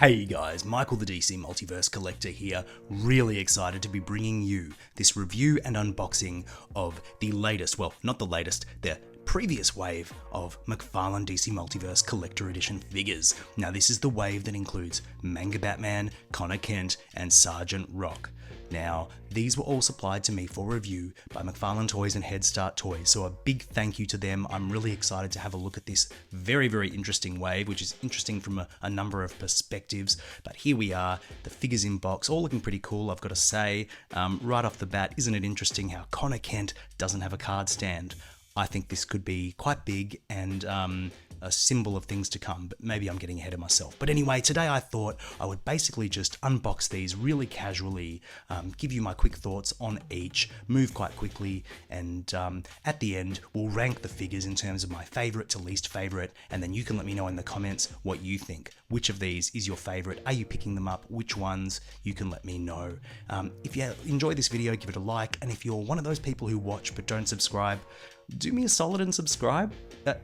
Hey guys, Michael the DC Multiverse Collector here, really excited to be bringing you this review and unboxing of the latest, well, not the latest, the previous wave of McFarlane DC Multiverse Collector Edition figures. Now this is the wave that includes Manga Batman, Connor Kent, and Sergeant Rock. Now, these were all supplied to me for review by McFarlane Toys and Head Start Toys, so a big thank you to them. I'm really excited to have a look at this very, very interesting wave, which is interesting from a number of perspectives. But here we are, the figures in box, all looking pretty cool, I've got to say. Right off the bat, isn't it interesting how Connor Kent doesn't have a card stand? I think this could be quite big and a symbol of things to come, but maybe I'm getting ahead of myself. But anyway, today I thought I would basically just unbox these really casually, give you my quick thoughts on each, move quite quickly, and at the end we'll rank the figures in terms of my favourite to least favourite, and then you can let me know in the comments what you think. Which of these is your favourite? Are you picking them up? Which ones? You can let me know. If you enjoy this video, give it a like, and if you're one of those people who watch but don't subscribe, do me a solid and subscribe,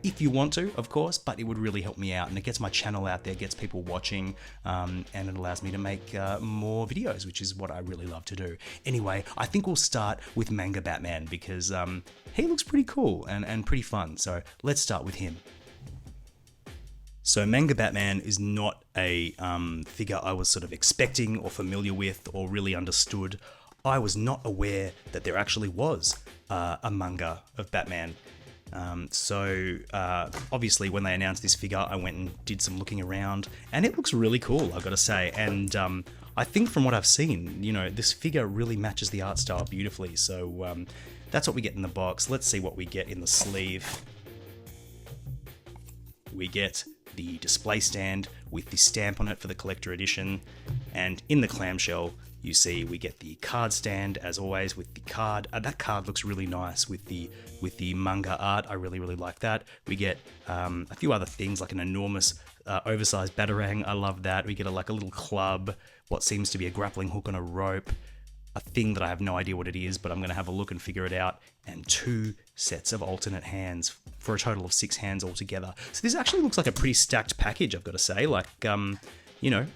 if you want to, of course, but it would really help me out, and it gets my channel out there, gets people watching, and it allows me to make more videos, which is what I really love to do. Anyway, I think we'll start with Manga Batman, because he looks pretty cool and pretty fun, so let's start with him. So Manga Batman is not a figure I was sort of expecting or familiar with or really understood. I was not aware that there actually was a manga of Batman. Obviously when they announced this figure, I went and did some looking around, and it looks really cool, I've got to say. And I think from what I've seen, you know, this figure really matches the art style beautifully. So that's what we get in the box. Let's see what we get in the sleeve. We get the display stand with the stamp on it for the collector edition, and in the clamshell you see we get the card stand as always with the card. That card looks really nice with the manga art. I really like that. We get a few other things like an enormous oversized batarang. I love that. We get like a little club, what seems to be a grappling hook on a rope, a thing that I have no idea what it is, but I'm going to have a look and figure it out, and 2 sets of alternate hands for a total of 6 hands altogether. So this actually looks like a pretty stacked package, I've got to say. Like, you know,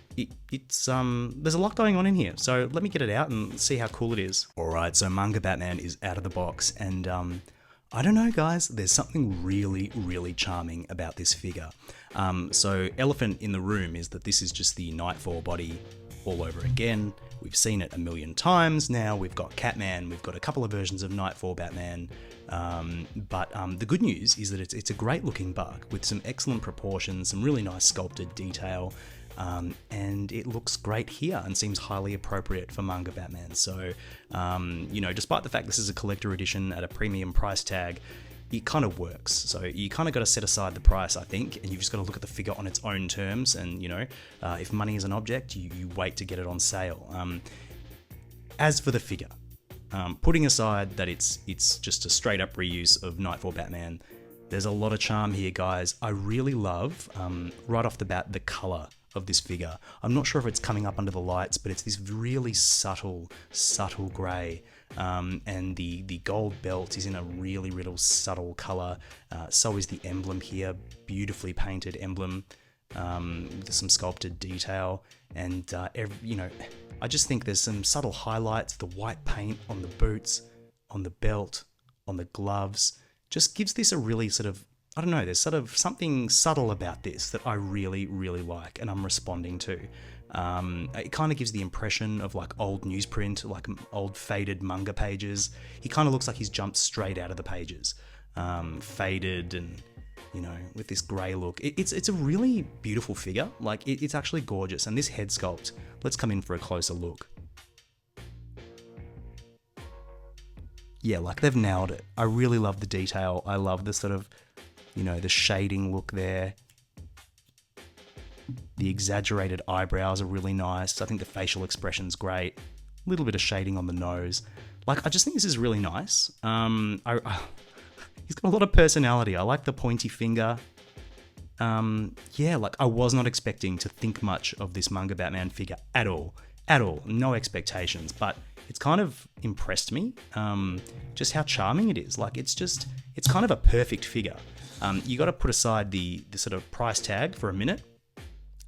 it's there's a lot going on in here, so let me get it out and see how cool it is. Alright, so Manga Batman is out of the box, and I don't know guys, there's something really charming about this figure. So elephant in the room is that this is just the Nightfall body all over again. We've seen it a million times now. We've got Catman, we've got a couple of versions of Nightfall Batman, but the good news is that it's a great looking bug with some excellent proportions, some really nice sculpted detail, and it looks great here and seems highly appropriate for Manga Batman. So, you know, despite the fact this is a collector edition at a premium price tag, it kind of works. So you kind of got to set aside the price, I think, and you've just got to look at the figure on its own terms. And, you know, if money is an object, you wait to get it on sale. As for the figure, putting aside that it's just a straight up reuse of Nightfall Batman, there's a lot of charm here, guys. I really love, right off the bat, the color of this figure. I'm not sure if it's coming up under the lights, but it's this really subtle grey. And the gold belt is in a really subtle color. So is the emblem here, beautifully painted emblem, with some sculpted detail. And you know, I just think there's some subtle highlights. The white paint on the boots, on the belt, on the gloves, just gives this a really sort of, I don't know, there's sort of something subtle about this that I really like, and I'm responding to. It kind of gives the impression of like old newsprint, like old faded manga pages. He kind of looks like he's jumped straight out of the pages, faded and, you know, with this grey look. It's a really beautiful figure. Like it's actually gorgeous. And this head sculpt, let's come in for a closer look. Yeah, like they've nailed it. I really love the detail. I love the sort of, you know, the shading look there. The exaggerated eyebrows are really nice. I think the facial expression's great. A little bit of shading on the nose. Like, I just think this is really nice. He's got a lot of personality. I like the pointy finger. Yeah, like I was not expecting to think much of this Manga Batman figure at all. No expectations, but it's kind of impressed me. Just how charming it is. Like, it's kind of a perfect figure. You got to put aside the sort of price tag for a minute.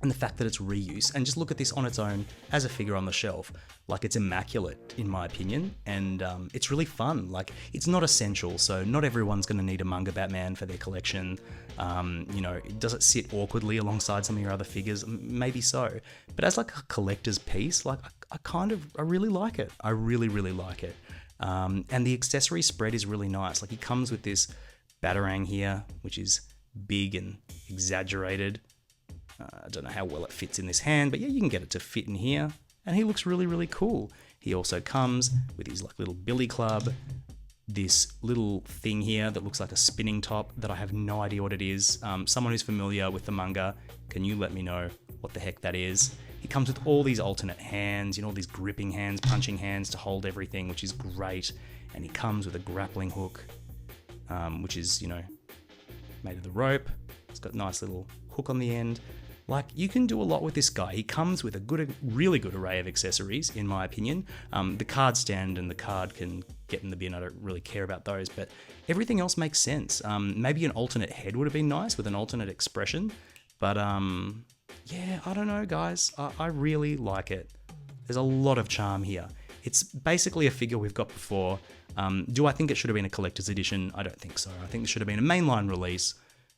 and the fact that it's reuse. And just look at this on its own as a figure on the shelf. Like, it's immaculate in my opinion, and it's really fun. Like, it's not essential, so not everyone's going to need a manga Batman for their collection. You know, does it sit awkwardly alongside some of your other figures? Maybe so, but as like a collector's piece, like I really like it. I really like it. And the accessory spread is really nice. Like, he comes with this Batarang here, which is big and exaggerated. I don't know how well it fits in this hand, but yeah, you can get it to fit in here, and he looks really cool. He also comes with his like little billy club, this little thing here that looks like a spinning top that I have no idea what it is. Someone who's familiar with the manga, can you let me know what the heck that is? He comes with all these alternate hands, you know, all these gripping hands, punching hands to hold everything, which is great. And he comes with a grappling hook, which is, you know, made of the rope. It's got a nice little hook on the end. Like, you can do a lot with this guy. He comes with a really good array of accessories, in my opinion. The card stand and the card can get in the bin. I don't really care about those, but everything else makes sense. Maybe an alternate head would have been nice with an alternate expression, but yeah, I don't know, guys. I really like it. There's a lot of charm here. It's basically a figure we've got before. Do I think it should have been a collector's edition? I don't think so. I think it should have been a mainline release.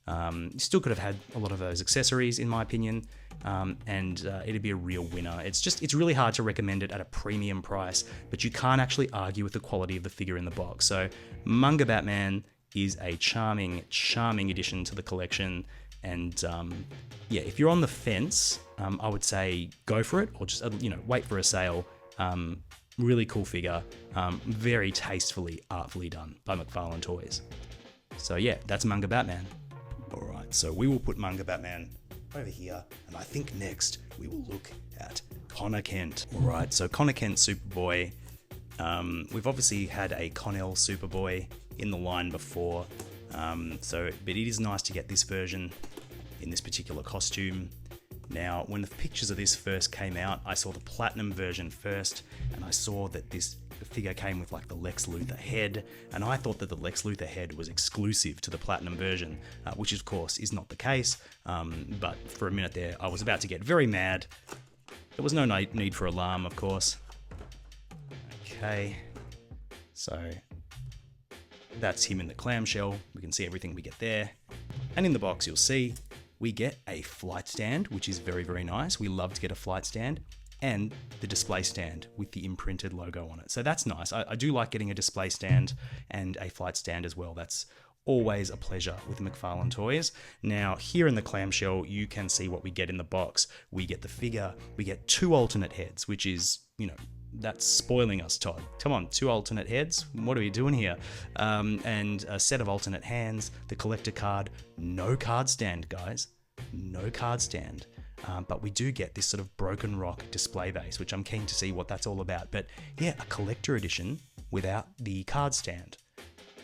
You still could have had a lot of those accessories, in my opinion, and it'd be a real winner. It's really hard to recommend it at a premium price, but you can't actually argue with the quality of the figure in the box. So Manga Batman is a charming addition to the collection, and yeah, if you're on the fence, I would say go for it, or just wait for a sale. Really cool figure, very tastefully, artfully done by McFarlane Toys. So yeah, that's Manga Batman. Alright, so we will put Manga Batman over here, and I think next we will look at Connor Kent. Alright, so Connor Kent Superboy. We've obviously had a Connell Superboy in the line before, but it is nice to get this version in this particular costume. Now, when the pictures of this first came out, I saw the platinum version first, and I saw that this figure came with like the Lex Luthor head, and I thought that the Lex Luthor head was exclusive to the platinum version, which of course is not the case, but for a minute there I was about to get very mad. There was no need for alarm, of course. Okay, so that's him in the clamshell. We can see everything we get there, and in the box you'll see we get a flight stand, which is very nice. We love to get a flight stand, and the display stand with the imprinted logo on it. So that's nice. I do like getting a display stand and a flight stand as well. That's always a pleasure with McFarlane Toys. Now, here in the clamshell, you can see what we get in the box. We get the figure, we get 2 alternate heads, which is, that's spoiling us, Todd. Come on, 2 alternate heads? What are we doing here? And a set of alternate hands, the collector card, no card stand, guys. No card stand. But we do get this sort of broken rock display base, which I'm keen to see what that's all about. But yeah, a collector edition without the card stand.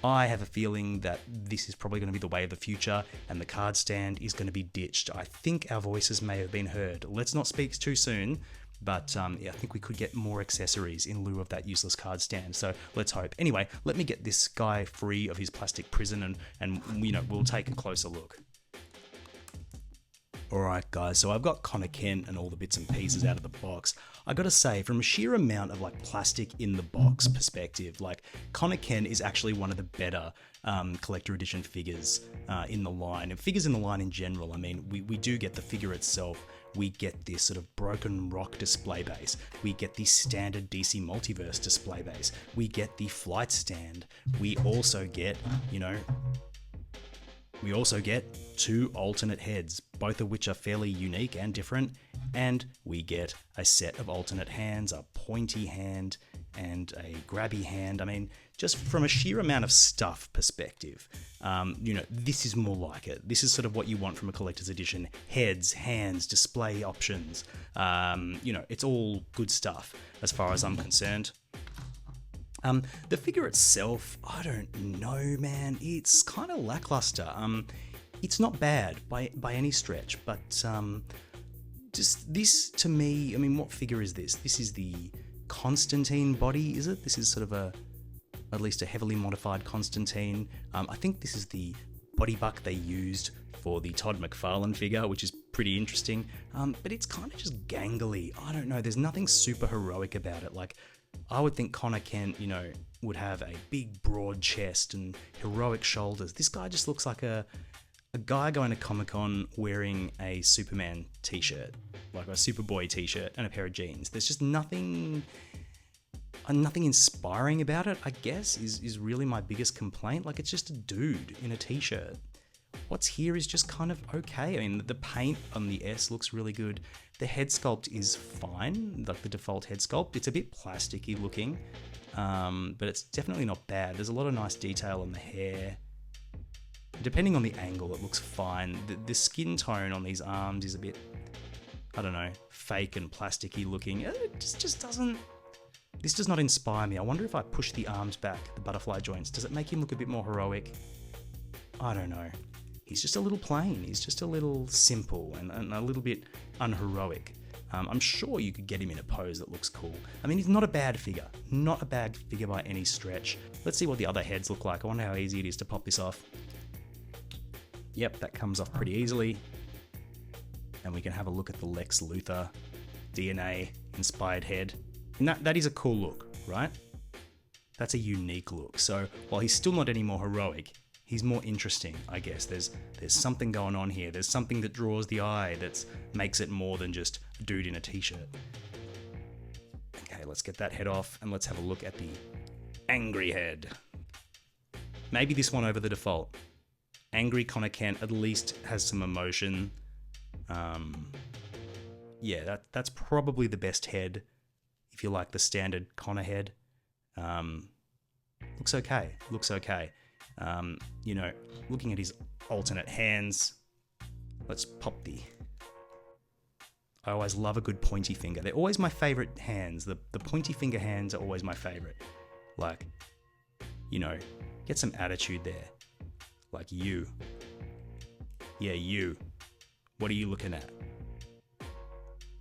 I have a feeling that this is probably going to be the way of the future, and the card stand is going to be ditched. I think our voices may have been heard. Let's not speak too soon, but yeah, I think we could get more accessories in lieu of that useless card stand. So let's hope. Anyway, let me get this guy free of his plastic prison, and we'll take a closer look. Alright guys, so I've got Connor Kent and all the bits and pieces out of the box. I gotta say, from a sheer amount of like plastic in the box perspective, like Connor Kent is actually one of the better collector edition figures in the line, and figures in the line in general. I mean, we do get the figure itself, we get this sort of broken rock display base, we get the standard DC Multiverse display base, we get the flight stand, we also get, we also get 2 alternate heads, both of which are fairly unique and different, and we get a set of alternate hands, a pointy hand and a grabby hand. I mean, just from a sheer amount of stuff perspective, this is more like it. This is sort of what you want from a collector's edition. Heads, hands, display options. It's all good stuff as far as I'm concerned. The figure itself, I don't know, man. It's kind of lackluster. It's not bad by any stretch, but just this to me, I mean, what figure is this? This is the Constantine body, is it? This is sort of at least a heavily modified Constantine. I think this is the body buck they used for the Todd McFarlane figure, which is pretty interesting, but it's kind of just gangly. I don't know, there's nothing super heroic about it. Like, I would think Connor Kent, you know, would have a big broad chest and heroic shoulders. This guy just looks like a guy going to Comic-Con wearing a Superman t-shirt, like a Superboy t-shirt and a pair of jeans. There's just nothing inspiring about it, I guess, is really my biggest complaint. Like, it's just a dude in a t-shirt. What's here is just kind of okay. I mean, the paint on the S looks really good. The head sculpt is fine, like the default head sculpt. It's a bit plasticky looking, but it's definitely not bad. There's a lot of nice detail on the hair. Depending on the angle, it looks fine. The skin tone on these arms is a bit, I don't know, fake and plasticky looking. It just doesn't... This does not inspire me. I wonder if I push the arms back, the butterfly joints, does it make him look a bit more heroic? I don't know. He's just a little plain. He's just a little simple and a little bit unheroic. I'm sure you could get him in a pose that looks cool. I mean, he's not a bad figure. Not a bad figure by any stretch. Let's see what the other heads look like. I wonder how easy it is to pop this off. Yep, that comes off pretty easily. And we can have a look at the Lex Luthor DNA inspired head. And that is a cool look, right? That's a unique look. So while he's still not any more heroic, he's more interesting, I guess. There's something going on here. There's something that draws the eye, that makes it more than just a dude in a t-shirt. Okay, let's get that head off and let's have a look at the angry head. Maybe this one over the default. Angry Connor Kent at least has some emotion. Yeah, that's probably the best head if you like the standard Connor head. Looks okay. You know, looking at his alternate hands, let's pop the... I always love a good pointy finger. They're always my favorite hands. The pointy finger hands are always my favorite. Like, you know, get some attitude there. Like you. Yeah, you. What are you looking at?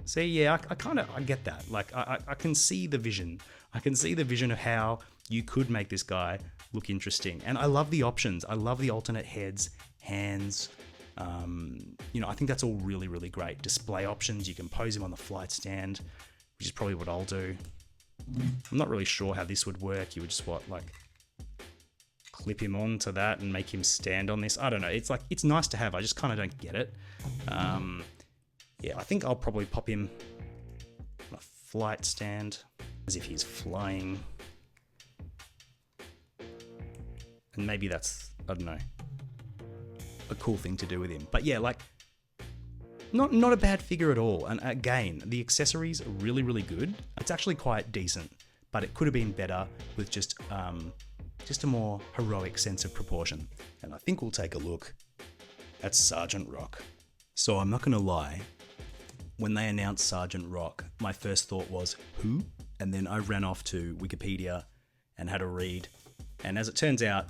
See, yeah, I get that. Like, I can see the vision. I can see the vision of how you could make this guy look interesting. And I love the options. I love the alternate heads, hands. You know, I think that's all really, really great. Display options. You can pose him on the flight stand, which is probably what I'll do. I'm not really sure how this would work. You would just, clip him onto that and make him stand on this. I don't know. It's like, it's nice to have. I just kind of don't get it. Yeah, I think I'll probably pop him on a flight stand as if he's flying. And maybe that's, I don't know, a cool thing to do with him. But yeah, like, not a bad figure at all. And again, the accessories are really, really good. It's actually quite decent, but it could have been better with just a more heroic sense of proportion. And I think we'll take a look at Sergeant Rock. So I'm not gonna lie, when they announced Sergeant Rock, my first thought was, who? And then I ran off to Wikipedia and had a read. And as it turns out,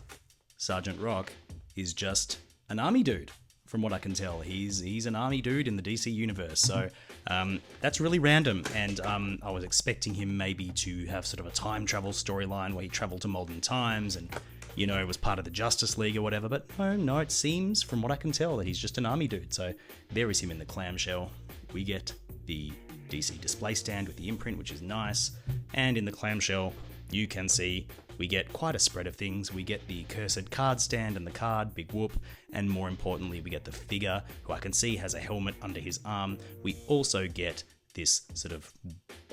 Sergeant Rock is just an army dude. From what I can tell, he's an army dude in the DC universe. So that's really random. And I was expecting him maybe to have sort of a time travel storyline where he traveled to modern times and, you know, was part of the Justice League or whatever. But no, it seems, from what I can tell, that he's just an army dude. So there is him in the clamshell. We get the DC display stand with the imprint, which is nice. And in the clamshell, you can see we get quite a spread of things. We get the cursed card stand and the card, big whoop. And more importantly, we get the figure, who I can see has a helmet under his arm. We also get this sort of,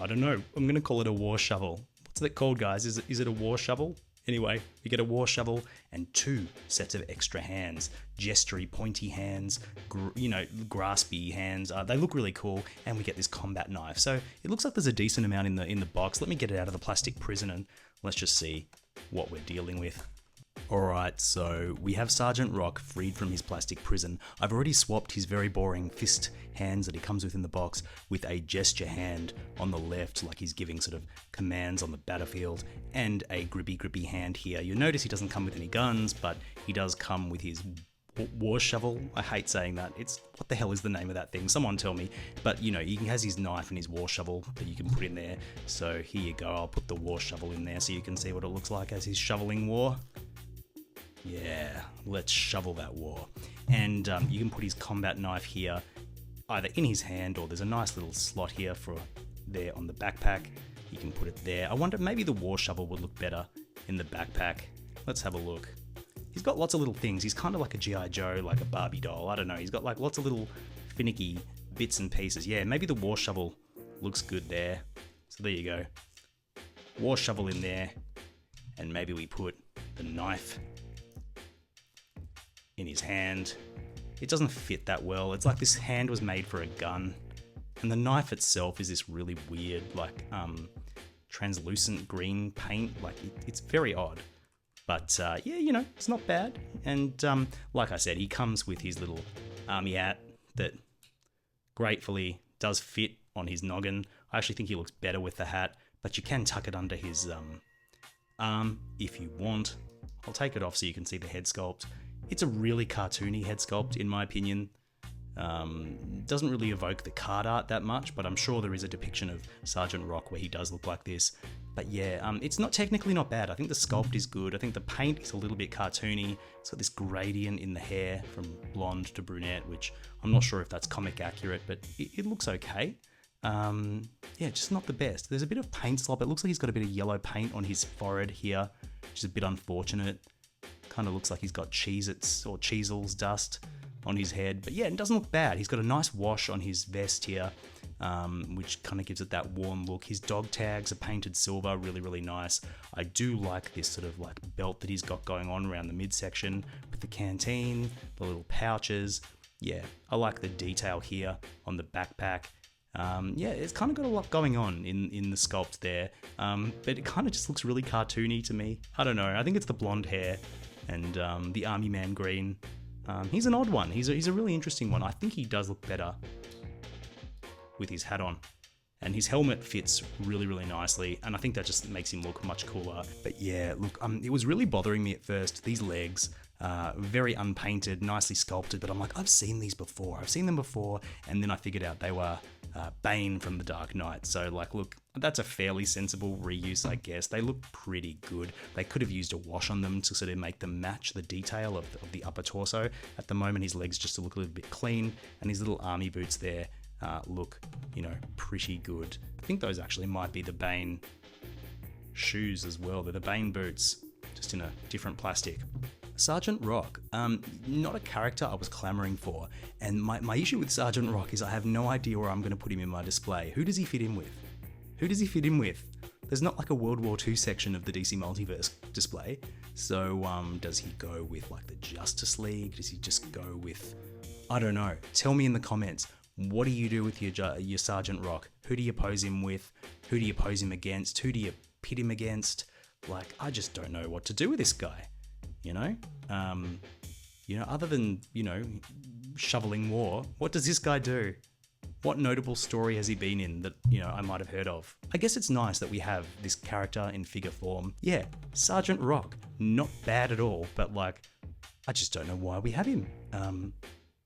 I don't know, I'm going to call it a war shovel. What's that called, guys? Is it a war shovel? Anyway, we get a war shovel and 2 sets of extra hands. Gestury, pointy hands, graspy hands. They look really cool. And we get this combat knife. So it looks like there's a decent amount in the box. Let me get it out of the plastic prison and let's just see what we're dealing with. Alright, so we have Sergeant Rock freed from his plastic prison. I've already swapped his very boring fist hands that he comes with in the box with a gesture hand on the left, like he's giving sort of commands on the battlefield, and a grippy hand here. You'll notice he doesn't come with any guns, but he does come with his war shovel. I hate saying that. It's, what the hell is the name of that thing? Someone tell me. But, you know, he has his knife and his war shovel that you can put in there. So here you go. I'll put the war shovel in there so you can see what it looks like as he's shoveling war. Yeah, let's shovel that war. And you can put his combat knife here, either in his hand, or there's a nice little slot here for there on the backpack. You can put it there. I wonder, maybe the war shovel would look better in the backpack. Let's have a look. He's got lots of little things. He's kind of like a G.I. Joe, like a Barbie doll. I don't know. He's got like lots of little finicky bits and pieces. Yeah, maybe the war shovel looks good there. So there you go. War shovel in there. And maybe we put the knife in his hand. It doesn't fit that well. It's like this hand was made for a gun. And the knife itself is this really weird, like, translucent green paint. Like, it's very odd. But, yeah, you know, it's not bad. And, like I said, he comes with his little army hat that gratefully does fit on his noggin. I actually think he looks better with the hat, but you can tuck it under his arm if you want. I'll take it off so you can see the head sculpt. It's a really cartoony head sculpt, in my opinion. Doesn't really evoke the card art that much, but I'm sure there is a depiction of Sergeant Rock where he does look like this. But yeah, it's not technically not bad. I think the sculpt is good. I think the paint is a little bit cartoony. It's got this gradient in the hair from blonde to brunette, which I'm not sure if that's comic accurate, but it looks okay. Yeah, just not the best. There's a bit of paint slop. It looks like he's got a bit of yellow paint on his forehead here, which is a bit unfortunate. Kind of looks like he's got Cheez-Its or Cheezels dust on his head. But yeah, it doesn't look bad. He's got a nice wash on his vest here, which kind of gives it that worn look. His dog tags are painted silver, really, really nice. I do like this sort of like belt that he's got going on around the midsection with the canteen, the little pouches. Yeah, I like the detail here on the backpack. Yeah, it's kind of got a lot going on in the sculpt there, but it kind of just looks really cartoony to me. I don't know, I think it's the blonde hair and the Army Man green. He's an odd one. He's a really interesting one. I think he does look better with his hat on. And his helmet fits really, really nicely, and I think that just makes him look much cooler. But yeah, look, it was really bothering me at first. These legs, very unpainted, nicely sculpted, but I'm like, I've seen these before. I've seen them before, and then I figured out they were Bane from The Dark Knight. So like, look, that's a fairly sensible reuse, I guess. They look pretty good. They could have used a wash on them to sort of make them match the detail of the upper torso. At the moment, his legs just look a little bit clean, and his little army boots there look, you know, pretty good. I think those actually might be the Bane shoes as well. They're the Bane boots, just in a different plastic. Sergeant Rock, not a character I was clamoring for, and my issue with Sergeant Rock is I have no idea where I'm going to put him in my display. Who does he fit in with? Who does he fit in with? There's not like a World War II section of the DC Multiverse display, so does he go with like the Justice League? Does he just go with, I don't know. Tell me in the comments. What do you do with your Sergeant Rock? Who do you pose him with? Who do you pose him against? Who do you pit him against? Like, I just don't know what to do with this guy. You know, other than, you know, shoveling war, what does this guy do? What notable story has he been in that, you know, I might have heard of? I guess it's nice that we have this character in figure form. Yeah, Sergeant Rock, not bad at all, but like, I just don't know why we have him.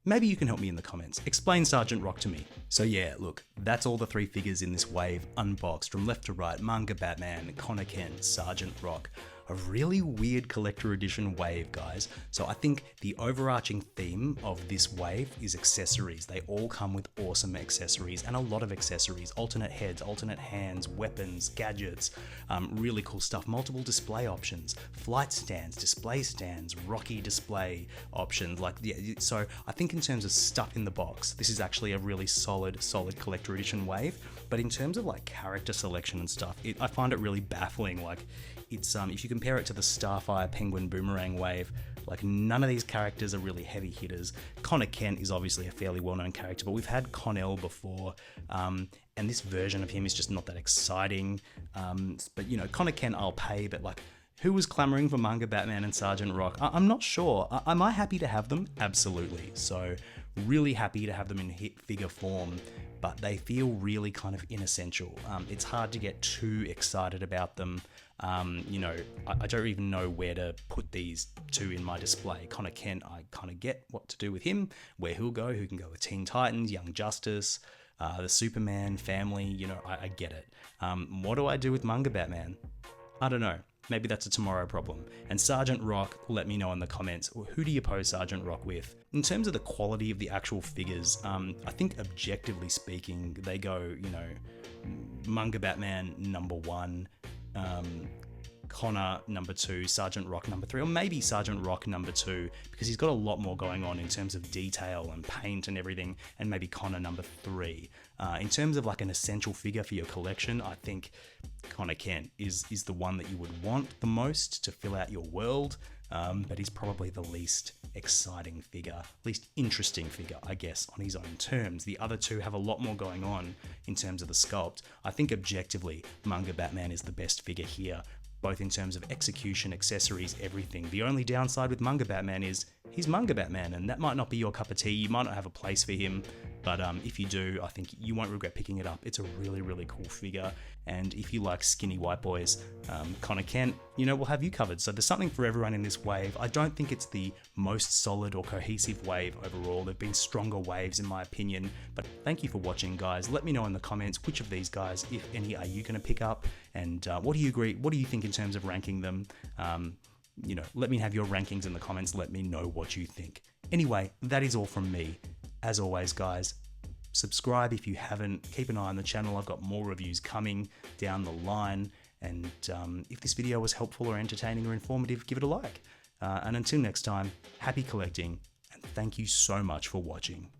Maybe you can help me in the comments. Explain Sergeant Rock to me. So yeah, look, that's all the 3 figures in this wave unboxed from left to right. Manga Batman, Connor Kent, Sergeant Rock. A really weird collector edition wave, guys. So I think the overarching theme of this wave is accessories. They all come with awesome accessories and a lot of accessories. Alternate heads, alternate hands, weapons, gadgets, really cool stuff. Multiple display options, flight stands, display stands, Rocky display options. Like, yeah, so I think in terms of stuff in the box, this is actually a really solid collector edition wave. But in terms of like character selection and stuff, I find it really baffling. Like, it's if you compare it to the Starfire Penguin Boomerang wave, like none of these characters are really heavy hitters. Connor Kent is obviously a fairly well-known character, but we've had Connell before, and this version of him is just not that exciting. But you know, Connor Kent I'll pay, but like, who was clamoring for Manga Batman and Sergeant Rock? I'm not sure. Am I happy to have them? Absolutely. So really happy to have them in figure form, but they feel really kind of inessential. It's hard to get too excited about them. You know, I don't even know where to put these 2 in my display. Connor Kent, I kind of get what to do with him, where he'll go. Who can go with Teen Titans, Young Justice, the Superman family, you know, I get it. What do I do with Manga Batman? I don't know. Maybe that's a tomorrow problem. And Sergeant Rock, let me know in the comments, who do you pose Sergeant Rock with? In terms of the quality of the actual figures, I think objectively speaking, they go, Manga Batman #1, Connor #2, Sergeant Rock #3, or maybe Sergeant Rock #2, because he's got a lot more going on in terms of detail and paint and everything, and maybe Connor #3. In terms of like an essential figure for your collection, I think Connor Kent is the one that you would want the most to fill out your world, but he's probably the least exciting figure, least interesting figure, I guess, on his own terms. The other two have a lot more going on in terms of the sculpt. I think objectively, Manga Batman is the best figure here, both in terms of execution, accessories, everything. The only downside with Manga Batman is he's Manga Batman, and that might not be your cup of tea. You might not have a place for him, but if you do, I think you won't regret picking it up. It's a really, really cool figure, and if you like skinny white boys, Connor Kent, we'll have you covered. So there's something for everyone in this wave. I don't think it's the most solid or cohesive wave overall. There've been stronger waves in my opinion, but thank you for watching, guys. Let me know in the comments which of these guys, if any, are you going to pick up, and what do you agree? What do you think in terms of ranking them? Let me have your rankings in the comments. Let me know what you think. Anyway, that is all from me. As always, guys, subscribe if you haven't. Keep an eye on the channel. I've got more reviews coming down the line. And if this video was helpful or entertaining or informative, give it a like. And until next time, happy collecting, and thank you so much for watching.